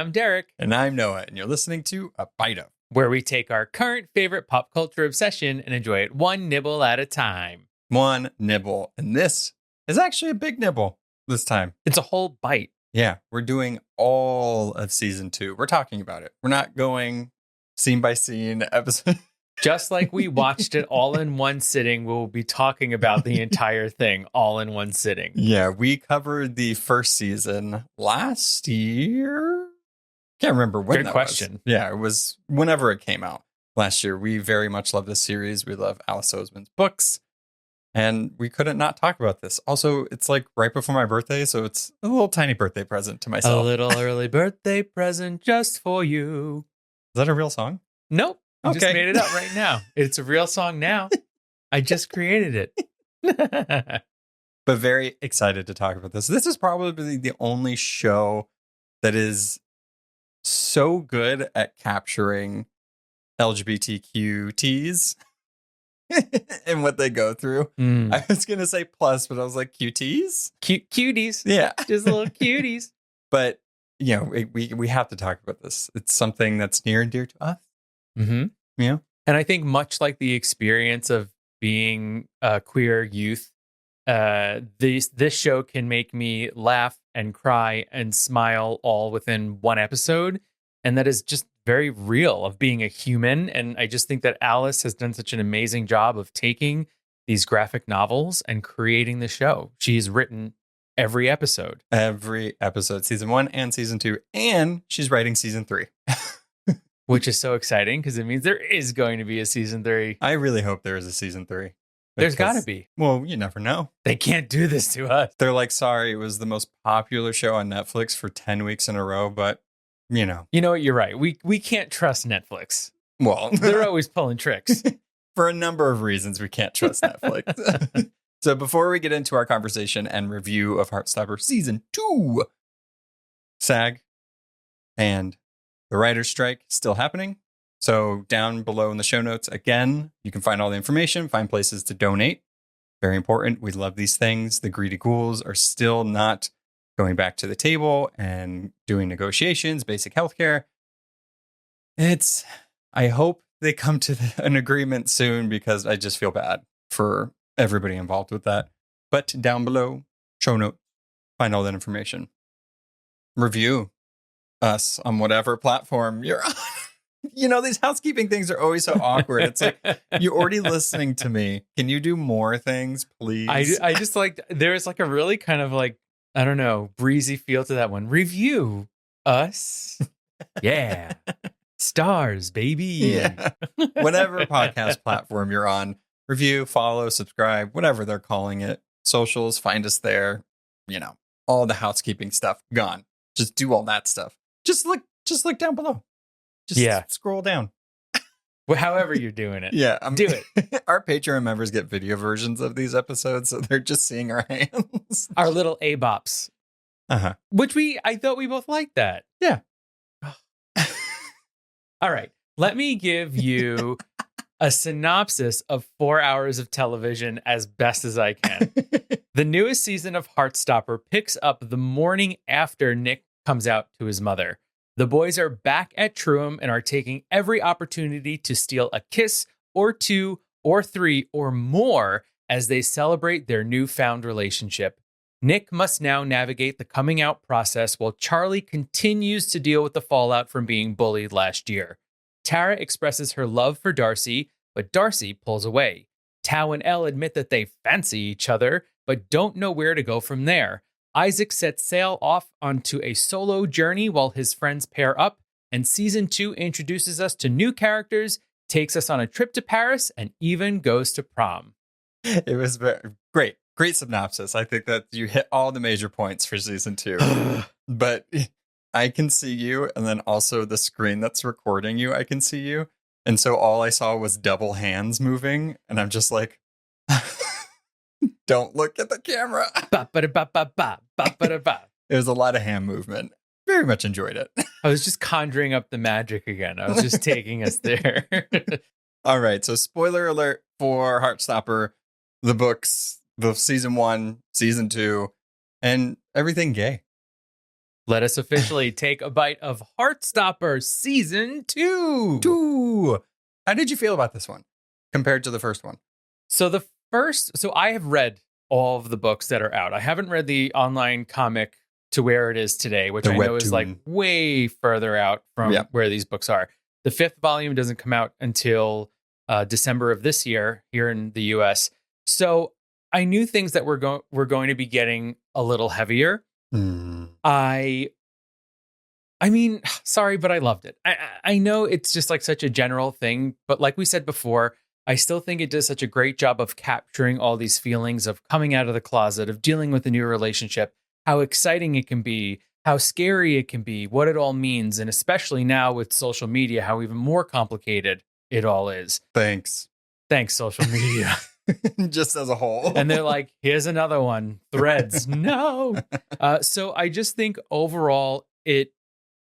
I'm Derek. And I'm Noah, and you're listening to A Bite of, where we take our current favorite pop culture obsession and enjoy it one nibble at a time. One nibble. And this is actually a big nibble this time. It's a whole bite. Yeah, we're doing all of season 2. We're talking about it. We're not going scene by scene episode. Just like we watched it all in one sitting, we'll be talking about the entire thing all in one sitting. Yeah, we covered the first season last year. Can't remember when. Good question. Was. Yeah, it was whenever it came out last year. We very much love this series. We love Alice Oseman's books. And we couldn't not talk about this. Also, it's like right before my birthday, so it's a little tiny birthday present to myself. A little early birthday present just for you. Is that a real song? Nope. I Okay. just made it up right now. It's a real song now. I just created it. But very excited to talk about this. This is probably the only show that is so good at capturing LGBTQTs and what they go through. I was going to say plus, but I was like, QTs? Cuties. Yeah. Just little cuties. But, you know, we have to talk about this. It's something that's near and dear to us. Mm-hmm. Yeah. And I think much like the experience of being a queer youth, this show can make me laugh and cry and smile all within one episode. And that is just very real of being a human. And I just think that Alice has done such an amazing job of taking these graphic novels and creating the show. She's written every episode. Every episode, season 1 and season 2. And she's writing season 3. Which is so exciting because it means there is going to be a season 3. I really hope there is a season 3. There's got to be. Well, you never know. They can't do this to us. They're like, sorry, it was the most popular show on Netflix for 10 weeks in a row, but, you know. You know what? You're right. We can't trust Netflix. Well, they're always pulling tricks. For a number of reasons, we can't trust Netflix. So before we get into our conversation and review of Heartstopper Season 2, SAG and the writer's strike still happening. So down below in the show notes, again, you can find all the information, find places to donate. Very important. We love these things. The greedy ghouls are still not going back to the table and doing negotiations, basic healthcare. I hope they come to an agreement soon because I just feel bad for everybody involved with that. But down below, show notes, find all that information. Review us on whatever platform you're on. You know, these housekeeping things are always so awkward. It's like, you're already listening to me. Can you do more things, please? I just like, there's like a really kind of like, I don't know, breezy feel to that one. Review us. Yeah. Stars, baby. Yeah. Whatever podcast platform you're on, review, follow, subscribe, whatever they're calling it. Socials, find us there. You know, all the housekeeping stuff gone. Just do all that stuff. Just look down below. Just scroll down. Well, however you're doing it. Yeah. Do it. Our Patreon members get video versions of these episodes, so they're just seeing our hands. Our little A-bops. Uh-huh. Which I thought we both liked that. Yeah. All right. Let me give you a synopsis of 4 hours of television as best as I can. The newest season of Heartstopper picks up the morning after Nick comes out to his mother. The boys are back at Truham and are taking every opportunity to steal a kiss or 2 or 3 or more as they celebrate their newfound relationship. Nick must now navigate the coming out process while Charlie continues to deal with the fallout from being bullied last year. Tara expresses her love for Darcy, but Darcy pulls away. Tao and Elle admit that they fancy each other, but don't know where to go from there. Isaac sets sail off onto a solo journey while his friends pair up, and season 2 introduces us to new characters, takes us on a trip to Paris, and even goes to prom. It was very great synopsis. I think that you hit all the major points for season 2. But I can see you, and then also the screen that's recording you, I can see you. And so all I saw was double hands moving, and I'm just like, don't look at the camera. It was a lot of hand movement. Very much enjoyed it. I was just conjuring up the magic again. I was just taking us there. All right. So spoiler alert for Heartstopper, the books, the season 1, season 2, and everything gay. let us officially take a bite of Heartstopper Season 2. How did you feel about this one compared to the first one? So I have read all of the books that are out. I haven't read the online comic to where it is today, which I know is like way further out from where these books are. The 5th volume doesn't come out until December of this year here in the US. So I knew things that were going to be getting a little heavier. I mean, sorry, but I loved it. I know it's just like such a general thing, but like we said before, I still think it does such a great job of capturing all these feelings of coming out of the closet, of dealing with a new relationship, how exciting it can be, how scary it can be, what it all means, and especially now with social media, how even more complicated it all is. Thanks, social media. Just as a whole. And they're like, here's another one. Threads. No. So I just think overall it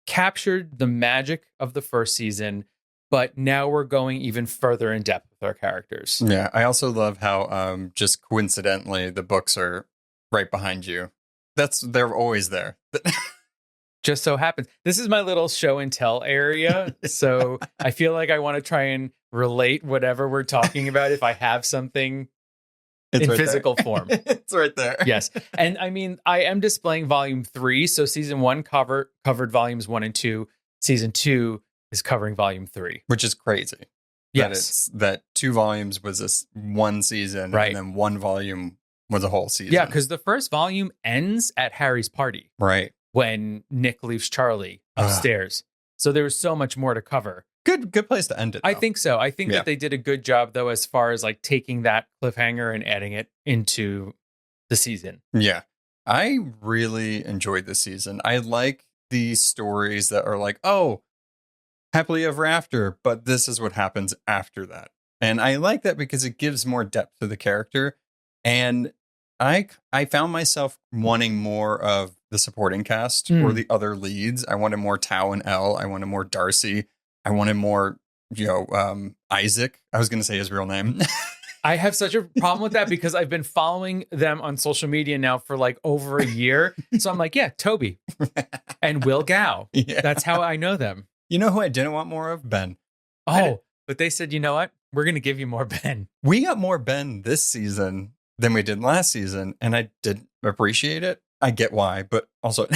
captured the magic of the first season, but now we're going even further in depth with our characters. Yeah. I also love how just coincidentally the books are right behind you. They're always there. Just so happens. This is my little show and tell area. So I feel like I want to try and relate whatever we're talking about if I have something in physical form. It's right there. Yes. And I mean, I am displaying volume 3. So season 1 covered volumes 1 and 2. Season 2 is covering volume 3. Which is crazy. Yes. That 2 volumes was this one season. Right. And then 1 volume was a whole season. Yeah, because the first volume ends at Harry's party. Right. When Nick leaves Charlie upstairs. So there was so much more to cover. Good place to end it, though. I think so. I think that they did a good job, though, as far as like taking that cliffhanger and adding it into the season. Yeah. I really enjoyed this season. I like these stories that are like, oh, happily ever after, but this is what happens after that. And I like that because it gives more depth to the character. And I found myself wanting more of the supporting cast or the other leads. I wanted more Tao and Elle. I wanted more Darcy. I wanted more, Isaac. I was going to say his real name. I have such a problem with that because I've been following them on social media now for like over a year. So I'm like, yeah, Toby and Will Gao. Yeah. That's how I know them. You know who I didn't want more of? Ben. Oh, but they said, you know what? We're going to give you more Ben. We got more Ben this season than we did last season. And I did appreciate it. I get why, but also.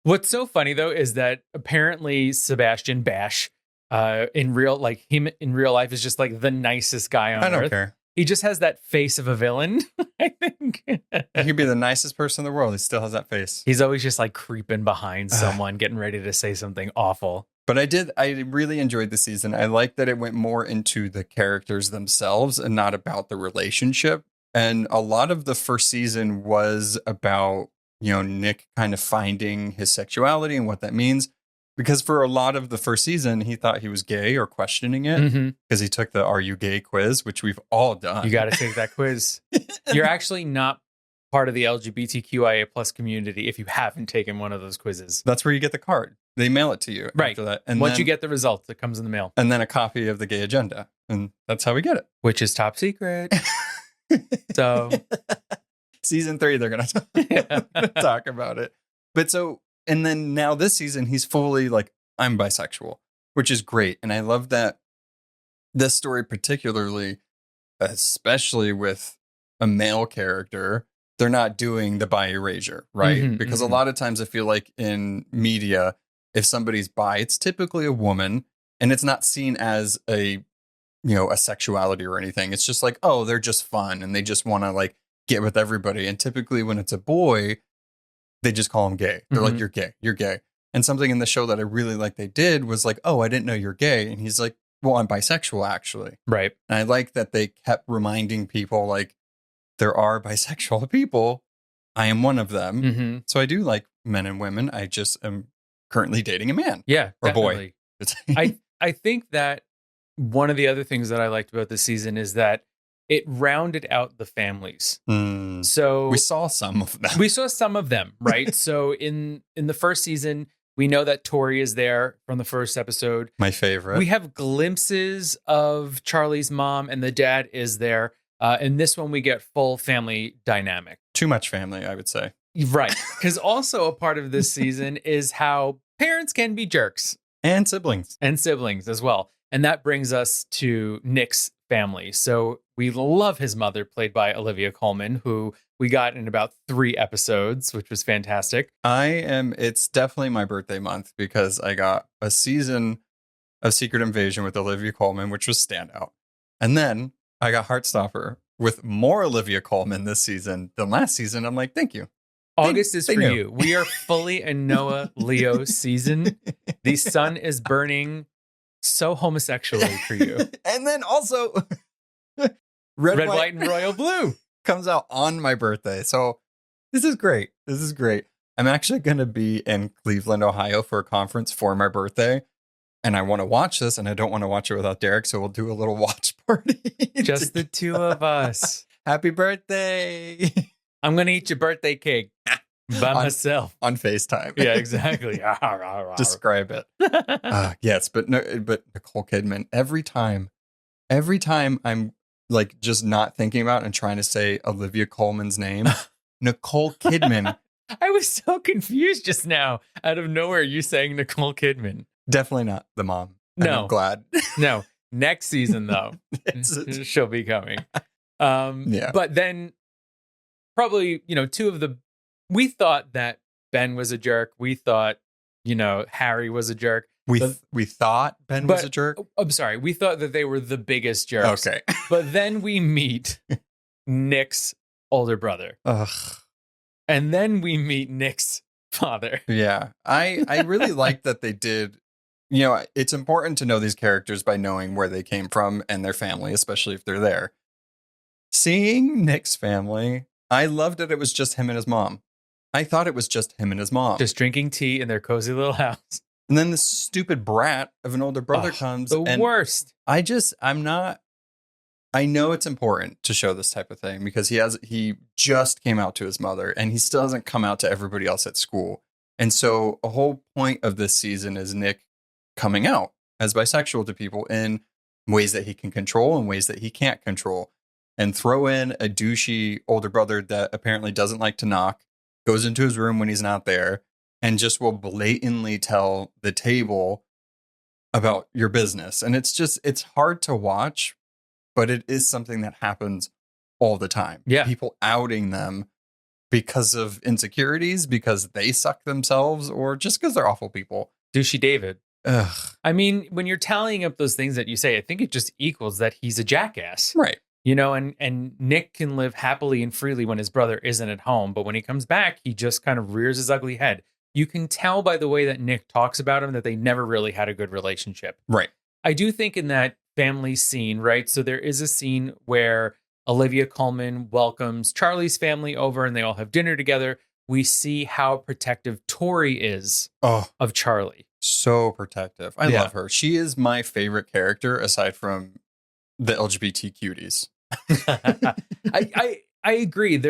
What's so funny, though, is that apparently Sebastian Bash in real life is just like the nicest guy on earth. I don't care. He just has that face of a villain, I think. He could be the nicest person in the world. He still has that face. He's always just like creeping behind someone, getting ready to say something awful. But I really enjoyed the season. I like that it went more into the characters themselves and not about the relationship. And a lot of the first season was about, Nick kind of finding his sexuality and what that means. Because for a lot of the first season, he thought he was gay or questioning it because he took the "Are you gay?" quiz, which we've all done. You got to take that quiz. You're actually not part of the LGBTQIA plus community if you haven't taken one of those quizzes. That's where you get the card. They mail it to you after that. And once you get the results, it comes in the mail. And then a copy of the gay agenda. And that's how we get it. Which is top secret. So season 3, they're going to talk about it. But so, and then now this season, he's fully like, I'm bisexual, which is great. And I love that this story particularly, especially with a male character, they're not doing the bi erasure, right? Because a lot of times I feel like in media, if somebody's bi, it's typically a woman and it's not seen as a sexuality or anything. It's just like, oh, they're just fun and they just want to like get with everybody. And typically when it's a boy, they just call him gay. They're like, you're gay. And something in the show that I really like they did was like, oh, I didn't know you're gay. And he's like, well, I'm bisexual actually. Right. And I like that they kept reminding people like there are bisexual people. I am one of them. So I do like men and women. I just am currently dating a man. Yeah. Or definitely. boy. I think that one of the other things that I liked about this season is that it rounded out the families. So we saw some of them. Right. So in the first season, we know that Tori is there from the first episode. My favorite. We have glimpses of Charlie's mom and the dad is there. In this one, we get full family dynamic. Too much family, I would say. Right. Because also a part of this season is how parents can be jerks. And siblings. And siblings as well. And that brings us to Nick's family. So we love his mother, played by Olivia Colman, who we got in about 3 episodes, which was fantastic. It's definitely my birthday month because I got a season of Secret Invasion with Olivia Colman, which was standout. And then I got Heartstopper with more Olivia Colman this season than last season. I'm like, thank you. August is for you. We are fully a Noah Leo season. The sun is burning so homosexually for you. And then also Red, White, and Royal Blue comes out on my birthday. So this is great. I'm actually going to be in Cleveland, Ohio for a conference for my birthday. And I want to watch this, and I don't want to watch it without Derek. So we'll do a little watch party. Just the 2 of us. Happy birthday. I'm going to eat your birthday cake by myself. On FaceTime. Yeah, exactly. Describe it. Yes, but Nicole Kidman, every time I'm like just not thinking about and trying to say Olivia Colman's name, Nicole Kidman. I was so confused just now. Out of nowhere, you saying Nicole Kidman. Definitely not the mom. No. I'm glad. No. Next season, though, she'll be coming. Yeah. But then probably, 2 of the... We thought that Ben was a jerk. We thought, Harry was a jerk. We thought Ben was a jerk? I'm sorry. We thought that they were the biggest jerks. Okay. But then we meet Nick's older brother. Ugh. And then we meet Nick's father. Yeah. I really like that they did... it's important to know these characters by knowing where they came from and their family, especially if they're there. Seeing Nick's family, I loved that it was just him and his mom. I thought it was just him and his mom. Just drinking tea in their cozy little house. And then this stupid brat of an older brother comes. The worst. I know it's important to show this type of thing because he just came out to his mother and he still hasn't come out to everybody else at school. And so a whole point of this season is Nick coming out as bisexual to people in ways that he can control and ways that he can't control. And throw in a douchey older brother that apparently doesn't like to knock, goes into his room when he's not there, and just will blatantly tell the table about your business. And it's hard to watch, but it is something that happens all the time. Yeah. People outing them because of insecurities, because they suck themselves, or just because they're awful people. Douchey David. Ugh. I mean, when you're tallying up those things that you say, I think it just equals that he's a jackass. Right. And Nick can live happily and freely when his brother isn't at home. But when he comes back, he just kind of rears his ugly head. You can tell by the way that Nick talks about him that they never really had a good relationship. Right. I do think in that family scene, right? So there is a scene where Olivia Colman welcomes Charlie's family over and they all have dinner together. We see how protective Tori is of Charlie. So protective. I love her. She is my favorite character aside from the LGBT cuties. I agree.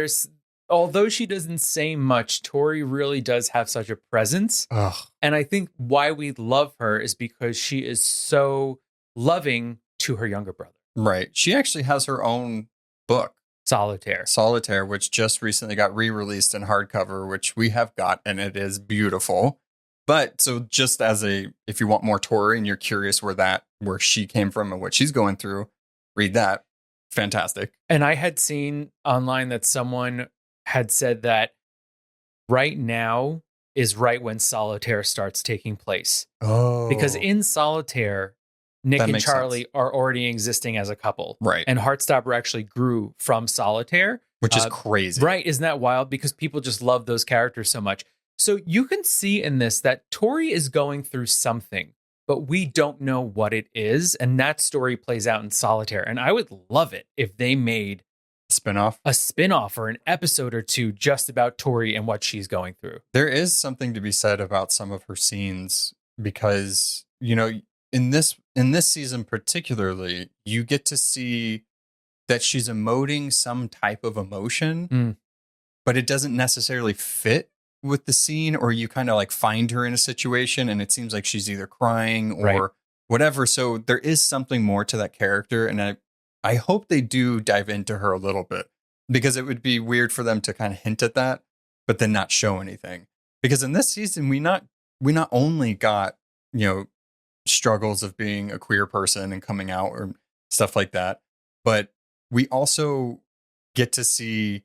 Although she doesn't say much, Tori really does have such a presence. Ugh. And I think why we love her is because she is so loving to her younger brother. Right. She actually has her own book. Solitaire, which just recently got re-released in hardcover, which we have got, and it is beautiful. But so just if you want more Tori and you're curious where she came from and what she's going through, read that. Fantastic. And I had seen online that someone had said that right now is right when Solitaire starts taking place. Oh. Because in Solitaire, Nick and Charlie are already existing as a couple. Right. And Heartstopper actually grew from Solitaire. Which is crazy. Right. Isn't that wild? Because people just love those characters so much. So you can see in this that Tori is going through something, but we don't know what it is. And that story plays out in Solitaire. And I would love it if they made a spinoff or an episode or 2 just about Tori and what she's going through. There is something to be said about some of her scenes because, in this season particularly, you get to see that she's emoting some type of emotion, but it doesn't necessarily fit with the scene, or you kind of like find her in a situation and it seems like she's either crying or whatever. So there is something more to that character. And I hope they do dive into her a little bit because it would be weird for them to kind of hint at that but then not show anything. Because in this season, we not only got, struggles of being a queer person and coming out or stuff like that, but we also get to see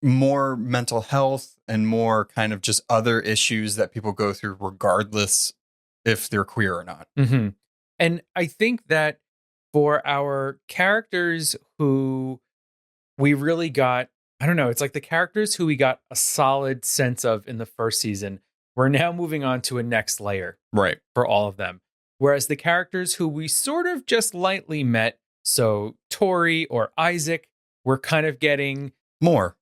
more mental health and more kind of just other issues that people go through regardless if they're queer or not. Mm-hmm. And I think that for our characters who we really got, I don't know, it's like the characters who we got a solid sense of in the first season, we're now moving on to a next layer. Right. For all of them. Whereas the characters who we sort of just lightly met, so Tori or Isaac, we're kind of getting more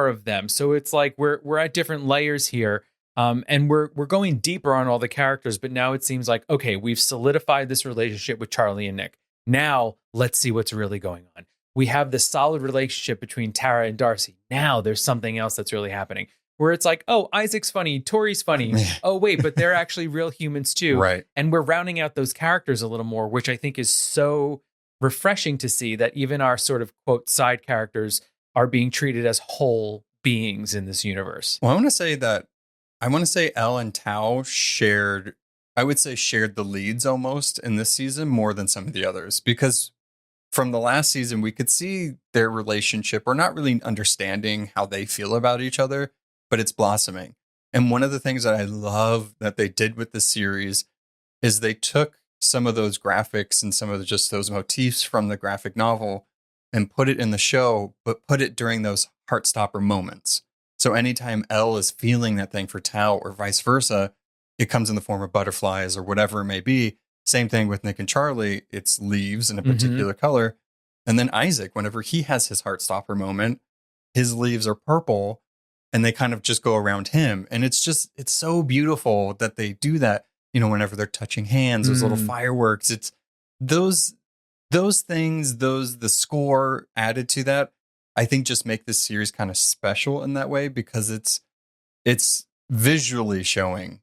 of them. So it's like we're at different layers here. And we're going deeper on all the characters, but now it seems like, okay, we've solidified this relationship with Charlie and Nick. Now let's see what's really going on. We have this solid relationship between Tara and Darcy. Now there's something else that's really happening where it's like, oh, Isaac's funny, Tori's funny. Oh, wait, but they're actually real humans too. Right. And we're rounding out those characters a little more, which I think is so refreshing to see that even our sort of quote side characters are being treated as whole beings in this universe. Well, I want to say Elle and Tao shared the leads almost in this season more than some of the others, because from the last season, we could see their relationship. We're not really understanding how they feel about each other, but it's blossoming. And one of the things that I love that they did with this series is they took some of those graphics and some of just those motifs from the graphic novel and put it in the show, but put it during those Heartstopper moments. So anytime Elle is feeling that thing for Tao or vice versa, it comes in the form of butterflies or whatever it may be. Same thing with Nick and Charlie. It's leaves in a particular color. And then Isaac, whenever he has his Heartstopper moment, his leaves are purple and they kind of just go around him. And it's so beautiful that they do that, whenever they're touching hands, those little fireworks. It's those things, the score added to that, I think just make this series kind of special in that way, because it's visually showing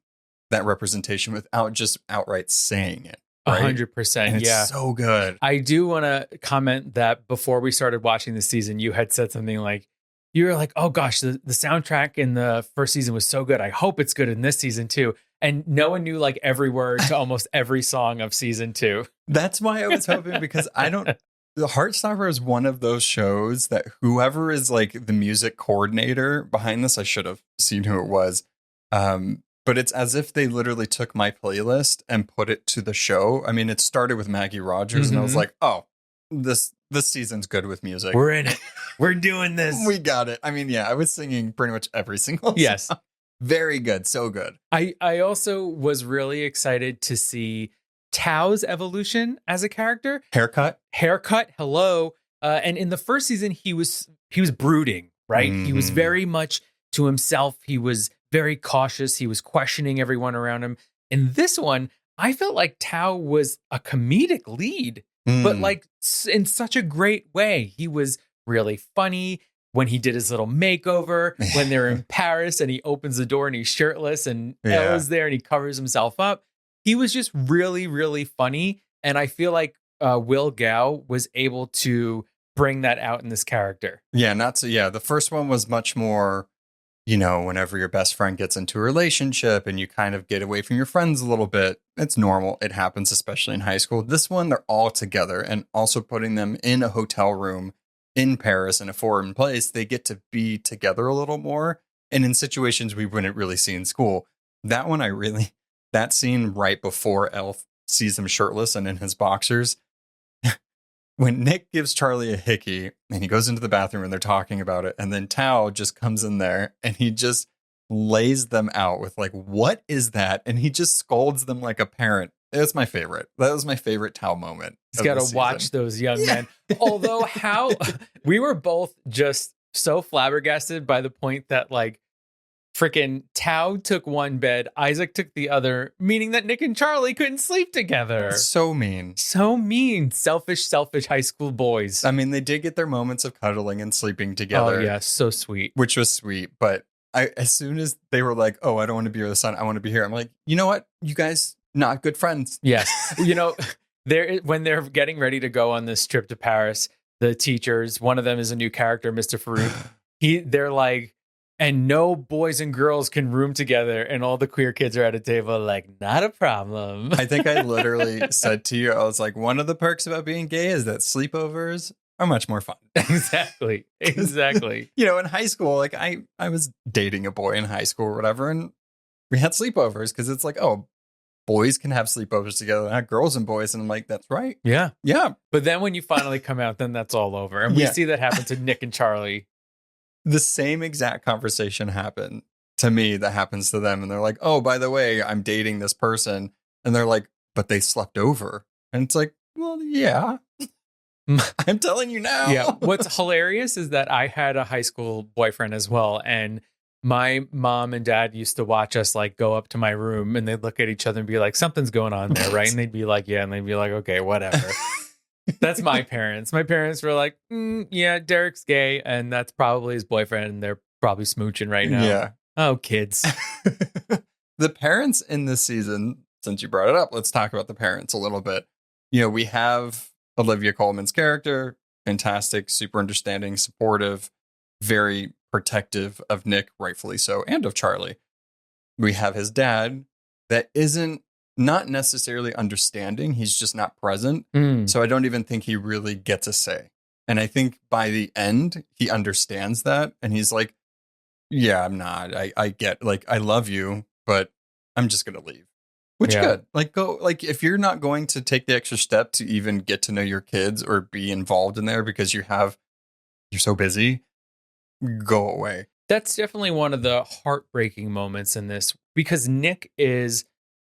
that representation without just outright saying it. 100%. Yeah. It's so good. I do want to comment that before we started watching the season, you had said something like, you were like, oh gosh, the soundtrack in the first season was so good. I hope it's good in this season too. And no one knew like every word to almost every song of season 2. That's why I was hoping, because the Heartstopper is one of those shows that whoever is like the music coordinator behind this, I should have seen who it was. But it's as if they literally took my playlist and put it to the show. I mean, it started with Maggie Rogers and I was like, oh, this season's good with music. We're in it. We're doing this. We got it. I mean, yeah, I was singing pretty much every single yes song. Very good. So good. I also was really excited to see Tao's evolution as a character. Haircut. Hello. And in the first season, he was brooding, right? He was very much to himself. He was very cautious. He was questioning everyone around him. In this one, I felt like Tao was a comedic lead, but like in such a great way. He was really funny when he did his little makeover, when they're in Paris and he opens the door and he's shirtless and Ella's there and he covers himself up. He was just really, really funny. And I feel like Will Gao was able to bring that out in this character. Yeah, the first one was much more, whenever your best friend gets into a relationship and you kind of get away from your friends a little bit, it's normal. It happens, especially in high school. This one, they're all together, and also putting them in a hotel room in Paris in a foreign place, they get to be together a little more. And in situations we wouldn't really see in school. That one, that scene right before Elf sees him shirtless and in his boxers, when Nick gives Charlie a hickey and he goes into the bathroom and they're talking about it, and then Tao just comes in there and he just lays them out with like, what is that? And he just scolds them like a parent. It's my favorite. That was my favorite Tao moment. He's got to watch those young men. Although we were both just so flabbergasted by the point that like freaking Tao took one bed, Isaac took the other, meaning that Nick and Charlie couldn't sleep together. So mean. So mean. Selfish high school boys. I mean, they did get their moments of cuddling and sleeping together. Oh, yeah. So sweet. Which was sweet. But as soon as they were like, oh, I don't want to be here with the sun, I want to be here. I'm like, you know what? You guys, not good friends. Yes. When they're getting ready to go on this trip to Paris, the teachers, one of them is a new character, Mr. Farouk. they're like, and no boys and girls can room together, and all the queer kids are at a table like, not a problem. I think I literally said to you, I was like, one of the perks about being gay is that sleepovers are much more fun. Exactly. You know, in high school, like I was dating a boy in high school or whatever, and we had sleepovers because it's like, oh, boys can have sleepovers together, not girls and boys. And I'm like, that's right. Yeah. Yeah. But then when you finally come out, then that's all over. And we see that happen to Nick and Charlie. The same exact conversation happened to me that happens to them. And they're like, oh, by the way, I'm dating this person. And they're like, but they slept over. And it's like, well, yeah. I'm telling you now. Yeah. What's hilarious is that I had a high school boyfriend as well. And my mom and dad used to watch us like go up to my room and they'd look at each other and be like, something's going on there, right? And they'd be like, yeah. And they'd be like, okay, whatever. That's my parents. My parents were like, yeah, Derek's gay. And that's probably his boyfriend. And they're probably smooching right now. Yeah. Oh, kids. The parents in this season, since you brought it up, let's talk about the parents a little bit. You know, we have Olivia Colman's character, fantastic, super understanding, supportive, very protective of Nick, rightfully so, and of Charlie. We have his dad that isn't not necessarily understanding. He's just not present. So I don't even think he really gets a say. And I think by the end, he understands that. And he's like, yeah, I'm not. I get, like, I love you, but I'm just going to leave. Which good. Like, go, like, if you're not going to take the extra step to even get to know your kids or be involved in there because you're so busy, go away. That's definitely one of the heartbreaking moments in this because Nick is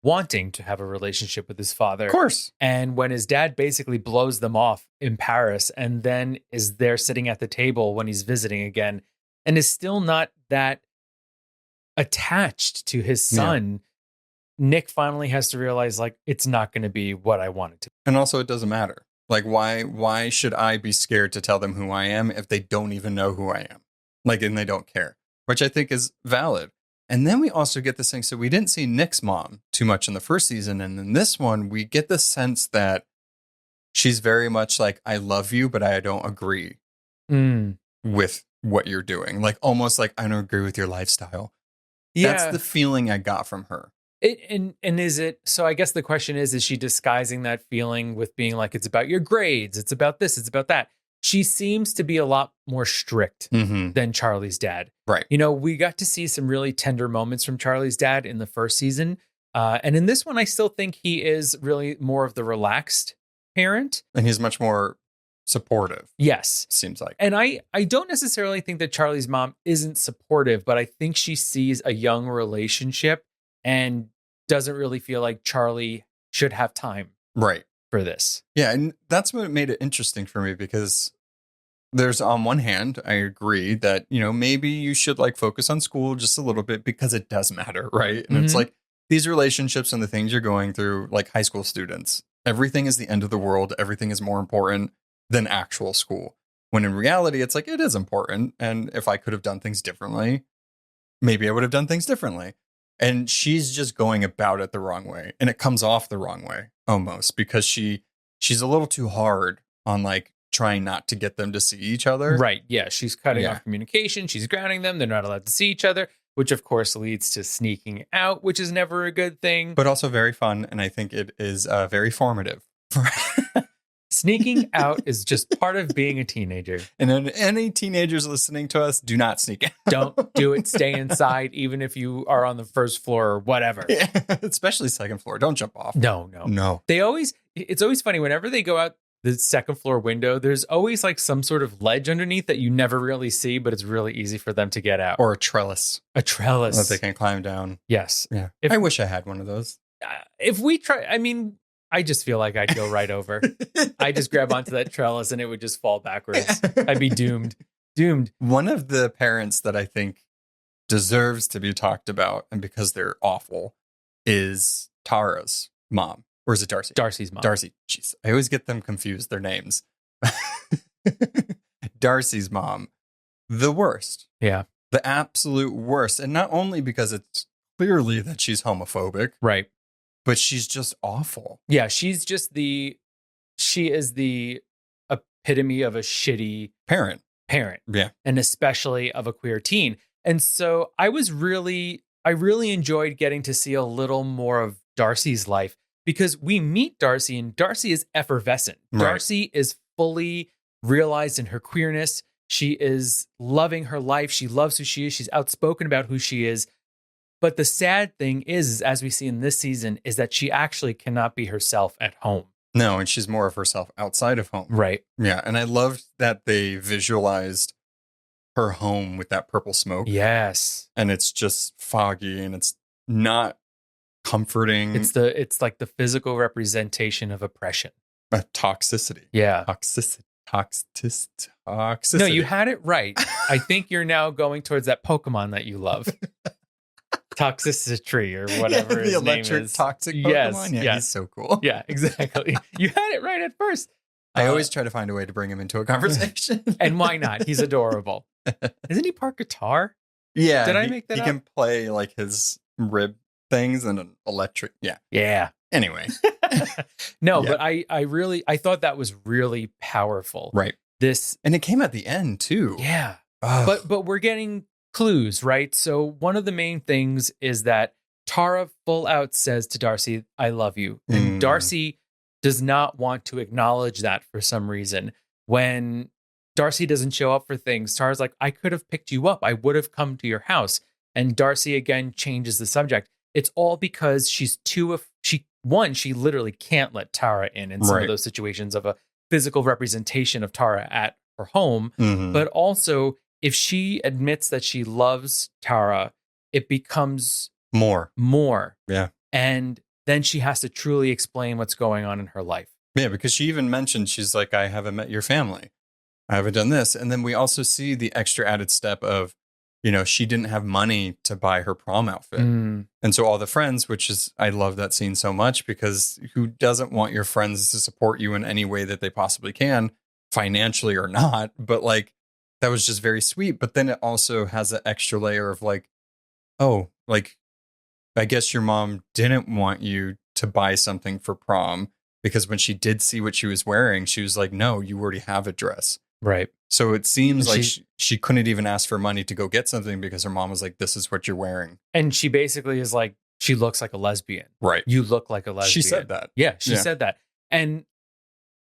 wanting to have a relationship with his father. Of course. And when his dad basically blows them off in Paris and then is there sitting at the table when he's visiting again and is still not that attached to his son, Nick finally has to realize, like, it's not going to be what I want it to be. And also, it doesn't matter. Like, why should I be scared to tell them who I am if they don't even know who I am? Like, and they don't care, which I think is valid. And then we also get this thing. So we didn't see Nick's mom too much in the first season. And in this one, we get the sense that she's very much like, I love you, but I don't agree with what you're doing. Like, almost like, I don't agree with your lifestyle. Yeah. That's the feeling I got from her. And is it, so I guess the question is she disguising that feeling with being like, it's about your grades, it's about this, it's about that. She seems to be a lot more strict than Charlie's dad. Right. You know, we got to see some really tender moments from Charlie's dad in the first season. And in this one, I still think he is really more of the relaxed parent. And he's much more supportive. Yes. Seems like. And I don't necessarily think that Charlie's mom isn't supportive, but I think she sees a young relationship and doesn't really feel like Charlie should have time. Right. For this. Yeah, and that's what made it interesting for me because there's, on one hand, I agree that, you know, maybe you should like focus on school just a little bit because it does matter, right? And it's like these relationships and the things you're going through, like high school students, everything is the end of the world. Everything is more important than actual school. When in reality, it's like, it is important. And if I could have done things differently, maybe I would have done things differently. And she's just going about it the wrong way. And it comes off the wrong way almost because she's a little too hard on like trying not to get them to see each other. Right. Yeah. She's cutting off communication. She's grounding them. They're not allowed to see each other, which of course leads to sneaking out, which is never a good thing. But also very fun. And I think it is very formative. Sneaking out is just part of being a teenager. And then any teenagers listening to us, do not sneak out. Don't do it. Stay inside, even if you are on the first floor or whatever. Yeah, especially second floor. Don't jump off. No. It's always funny whenever they go out the second floor window, there's always like some sort of ledge underneath that you never really see, but it's really easy for them to get out. Or a trellis. A trellis. That they can climb down. Yes. Yeah. I wish I had one of those. If we try, I mean, I just feel like I'd go right over. I just grab onto that trellis and it would just fall backwards. I'd be doomed. One of the parents that I think deserves to be talked about, and because they're awful, is Tara's mom. Or is it Darcy? Darcy's mom. Darcy. Jeez. I always get them confused, their names. Darcy's mom. The worst. Yeah. The absolute worst. And not only because it's clearly that she's homophobic. Right. But she's just awful. Yeah, she is the epitome of a shitty parent. parent. Yeah. And especially of a queer teen. And so I really enjoyed getting to see a little more of Darcy's life, because we meet Darcy and Darcy is effervescent. Right. Darcy is fully realized in her queerness. She is loving her life. She loves who she is. She's outspoken about who she is. But the sad thing is, as we see in this season, is that she actually cannot be herself at home. No, and she's more of herself outside of home. Right. Yeah. And I loved that they visualized her home with that purple smoke. Yes. And it's just foggy and it's not comforting. It's like the physical representation of oppression. Toxicity. Yeah. Toxicity. No, you had it right. I think you're now going towards that Pokemon that you love. Toxicity or whatever the his electric name is. toxic Pokemon. Yes, Yeah, yes. he's so cool. Yeah, exactly. You had it right at first. I always try to find a way to bring him into a conversation. And why not? He's adorable. Isn't he part guitar? Yeah. Did I make that He up? can play like his rib things and an electric. Yeah. Yeah. Anyway. No, Yeah. but I thought that was really powerful. Right. And it came at the end too. Yeah. Ugh. But we're getting clues, right? So one of the main things is that Tara full out says to Darcy, "I love you." And Darcy does not want to acknowledge that for some reason. When Darcy doesn't show up for things, Tara's like, "I could have picked you up. I would have come to your house." And Darcy again changes the subject. It's all because she's she literally can't let Tara in some of those situations of a physical representation of Tara at her home. Mhm. But also, if she admits that she loves Tara, it becomes More. Yeah. And then she has to truly explain what's going on in her life. Yeah, because she even mentioned, she's like, I haven't met your family. I haven't done this. And then we also see the extra added step of, she didn't have money to buy her prom outfit. And so all the friends, I love that scene so much, because who doesn't want your friends to support you in any way that they possibly can, financially or not? But like, that was just very sweet. But then it also has an extra layer of like, oh, like, I guess your mom didn't want you to buy something for prom, because when she did see what she was wearing, she was like, no, you already have a dress. Right. So it seems like she couldn't even ask for money to go get something, because her mom was like, this is what you're wearing. And she basically is like, she looks like a lesbian. Right. You look like a lesbian. She said that. Yeah, she said that. And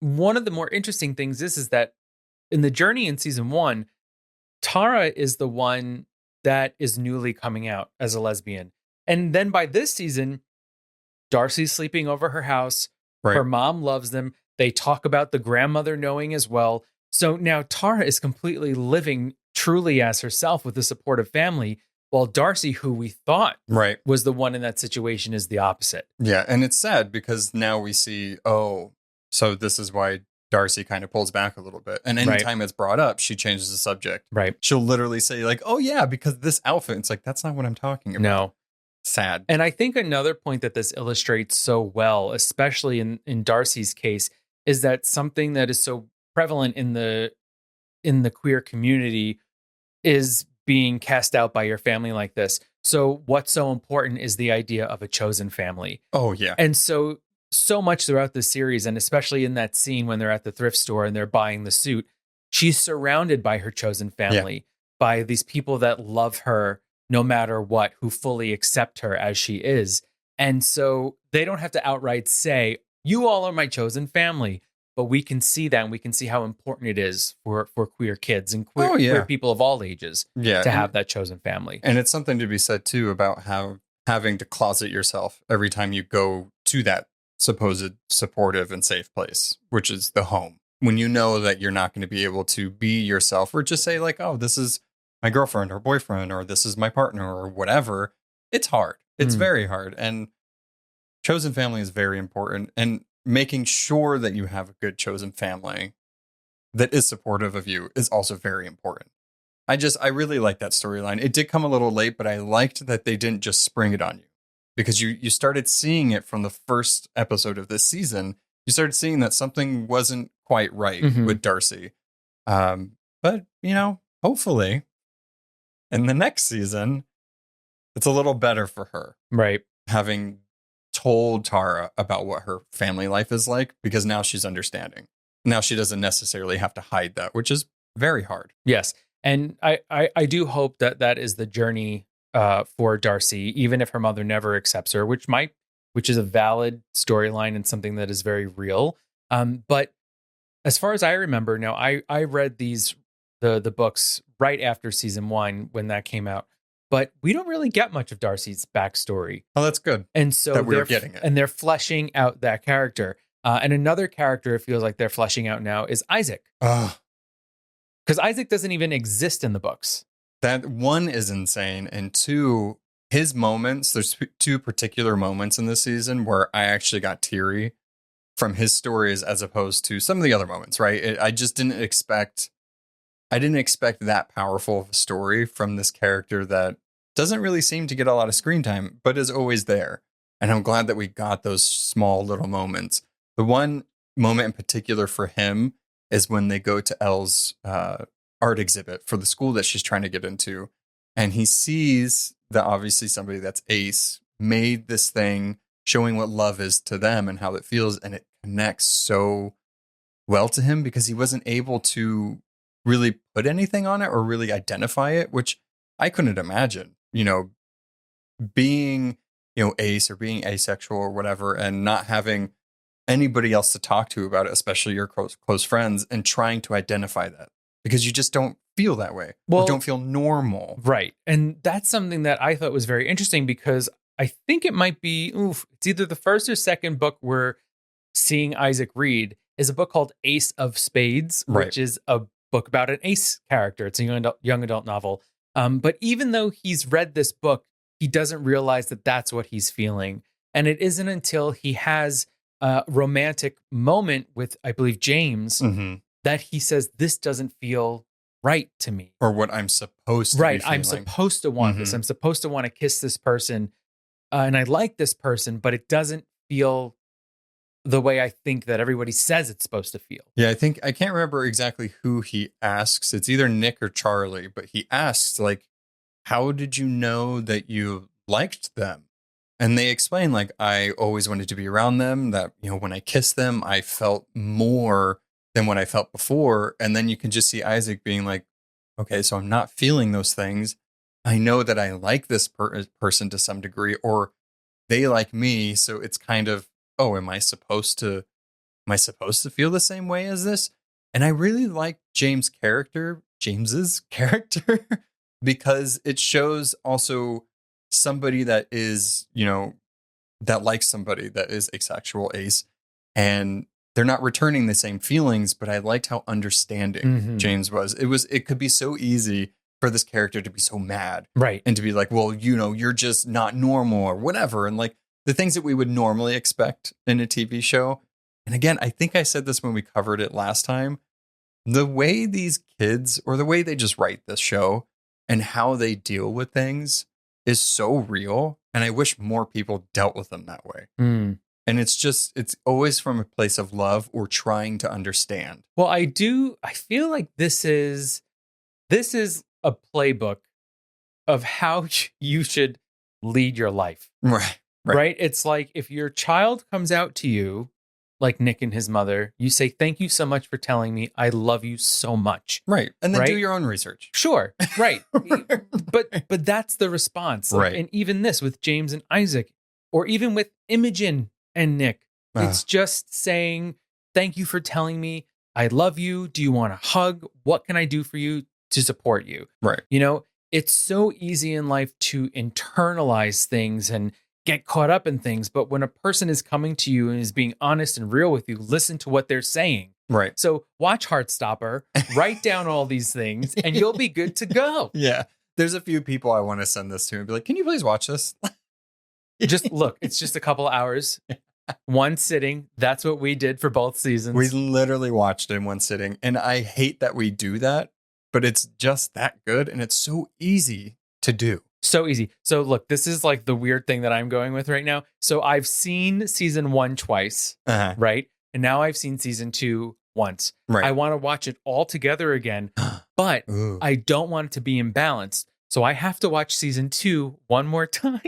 one of the more interesting things is that in the journey in season 1, Tara is the one that is newly coming out as a lesbian. And then by this season, Darcy's sleeping over her house. Right. Her mom loves them. They talk about the grandmother knowing as well. So now Tara is completely living truly as herself with a supportive family, while Darcy, who we thought was the one in that situation, is the opposite. Yeah. And it's sad, because now we see, oh, so this is why Darcy kind of pulls back a little bit. And anytime it's brought up, she changes the subject. Right. She'll literally say like, oh yeah, because this outfit. It's like, that's not what I'm talking about. No. Sad. And I think another point that this illustrates so well, especially in Darcy's case, is that something that is so prevalent in the queer community is being cast out by your family like this. So what's so important is the idea of a chosen family. Oh yeah. And so much throughout the series, and especially in that scene when they're at the thrift store and they're buying the suit, she's surrounded by her chosen family, by these people that love her no matter what, who fully accept her as she is. And so they don't have to outright say, you all are my chosen family, but we can see that, and we can see how important it is for queer kids and queer people of all ages to have that chosen family. And it's something to be said too about how having to closet yourself every time you go to that supposed supportive and safe place, which is the home. When you know that you're not going to be able to be yourself, or just say like, oh, this is my girlfriend or boyfriend, or this is my partner or whatever, it's hard. It's very hard. And chosen family is very important. And making sure that you have a good chosen family that is supportive of you is also very important. I really like that storyline. It did come a little late, but I liked that they didn't just spring it on you, because you started seeing it from the first episode of this season. You started seeing that something wasn't quite right with Darcy. But, hopefully in the next season, it's a little better for her. Right. Having told Tara about what her family life is like, because now she's understanding. Now she doesn't necessarily have to hide that, which is very hard. Yes. And I do hope that that is the journey for Darcy, even if her mother never accepts her, which is a valid storyline and something that is very real. But as far as I remember, now I read the books right after season 1 when that came out, but we don't really get much of Darcy's backstory. Oh, that's good. And so that we're getting it. And they're fleshing out that character. And another character it feels like they're fleshing out now is Isaac. Because Isaac doesn't even exist in the books. That one is insane. And two, his moments, there's two particular moments in this season where I actually got teary from his stories as opposed to some of the other moments, right? I just didn't expect that powerful of a story from this character that doesn't really seem to get a lot of screen time, but is always there. And I'm glad that we got those small little moments. The one moment in particular for him is when they go to Elle's art exhibit for the school that she's trying to get into. And he sees that obviously somebody that's Ace made this thing showing what love is to them and how it feels. And it connects so well to him because he wasn't able to really put anything on it or really identify it, which I couldn't imagine, being, ace or being asexual or whatever, and not having anybody else to talk to about it, especially your close friends, and trying to identify that because you just don't feel that way. Or don't feel normal. Right. And that's something that I thought was very interesting because I think it might be, it's either the first or second book we're seeing Isaac read is a book called Ace of Spades, which is a book about an ace character. It's a young adult novel. But even though he's read this book, he doesn't realize that that's what he's feeling. And it isn't until he has a romantic moment with, I believe, James, that he says, this doesn't feel right to me. Or what I'm supposed to be feeling. I'm supposed to want this. I'm supposed to want to kiss this person. And I like this person, but it doesn't feel the way I think that everybody says it's supposed to feel. Yeah, I can't remember exactly who he asks. It's either Nick or Charlie, but he asks, how did you know that you liked them? And they explain, I always wanted to be around them, that, when I kissed them, I felt more than what I felt before. And then you can just see Isaac being like, okay, so I'm not feeling those things. I know that I like this person to some degree, or they like me. So it's kind of, am I supposed to feel the same way as this? And I really like James's character, because it shows also somebody that is, that likes somebody that is asexual ace, and they're not returning the same feelings, but I liked how understanding James was. It could be so easy for this character to be so mad. Right. And to be like, well, you're just not normal or whatever. And the things that we would normally expect in a TV show. And again, I think I said this when we covered it last time. The way these kids, or the way they just write this show and how they deal with things is so real. And I wish more people dealt with them that way. And it's always from a place of love or trying to understand. Well, I feel like this is a playbook of how you should lead your life. Right. It's like if your child comes out to you, like Nick and his mother, you say, thank you so much for telling me I love you so much. Right. And then do your own research. Sure. Right. but that's the response. Right. And even this with James and Isaac, or even with Imogen and Nick, it's just saying, thank you for telling me I love you. Do you want a hug? What can I do for you to support you? Right. It's so easy in life to internalize things and get caught up in things. But when a person is coming to you and is being honest and real with you, listen to what they're saying. Right. So watch Heartstopper, write down all these things, and you'll be good to go. Yeah. There's a few people I want to send this to and be like, can you please watch this? Just look, it's just a couple hours, one sitting. That's what we did for both seasons. We literally watched it in one sitting. And I hate that we do that, but it's just that good. And it's so easy to do. So easy. So look, this is like the weird thing that I'm going with right now. So I've seen season 1 twice, right? And now I've seen season 2 once. Right. I want to watch it all together again, but I don't want it to be imbalanced. So I have to watch season 2 one more time.